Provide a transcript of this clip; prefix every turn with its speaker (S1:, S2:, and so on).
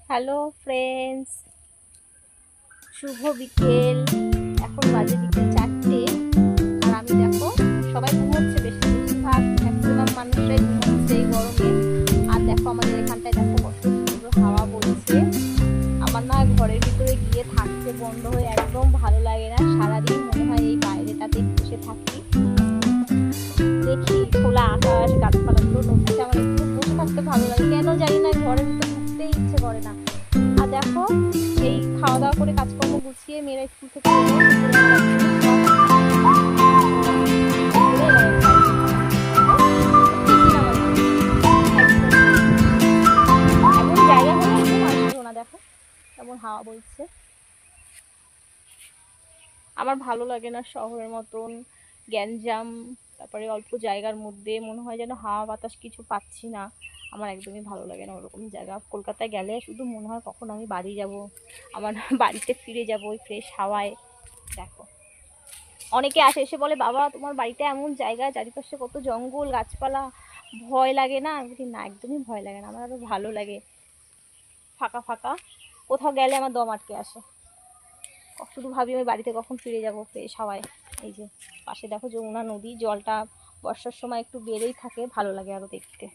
S1: Hello friends, শুভ বিকেল। এখন বাজে বিকেল 4টে। আর আমি দেখো, সবাই ঘুমোচ্ছে, বেশিরভাগ ম্যাক্সিমাম মানুষরাই ঘুমোচ্ছে এই গরমে। আর দেখো আমাদের এখানটায় দেখো কত সুন্দর হাওয়া বইছে। আমার না ঘরের ভিতরে গিয়ে থাকতে বন্ধ হয়ে একদম ভালো লাগে না। সারাদিন মনে হয় এই বাইরেটাতে বসে থাকি, দেখি খোলা আকাশ, গাছপালাগুলো নড়ছে। আমার একটু বসে থাকতে ভালো লাগে, কেন জানি না, ঘরের ভিতরে ঢুকতেই ইচ্ছে করে না। আর দেখো, এই খাওয়া দাওয়া করে কাজকর্ম গুছিয়ে মেয়েরা স্কুল থেকে এলো, এমন জায়গা হলে একদম আসলো না। দেখো এমন হাওয়া বইছে। আমার ভালো লাগে না শহরের মতন গ্যাঞ্জাম, তারপরে অল্প জায়গার মধ্যে মনে হয় যেন হাওয়া বাতাস কিছু পাচ্ছি না। আমার একদমই ভালো লাগে না ওরকম জায়গা। কলকাতায় গেলে শুধু মনে হয় কখন আমি বাড়ি যাব, আমার বাড়িতে ফিরে যাব ওই ফ্রেশ হাওয়ায়। দেখো, অনেকে আসে, এসে বলে বাবা তোমার বাড়িটা এমন জায়গা, চারিপাশে কত জঙ্গল গাছপালা, ভয় লাগে না? আমি বলি না, একদমই ভয় লাগে না, আমার আরো ভালো লাগে ফাঁকা ফাঁকা। কোথাও গেলে আমার দম আটকে আসে, শুধু ভাবি আমি বাড়িতে কখন ফিরে যাব ফ্রেশ হাওয়ায়। এই যে পাশে দেখো যমুনা নদী, জলটা বর্ষার সময় একটু বেড়েই থাকে, ভালো লাগে আরো দেখতে।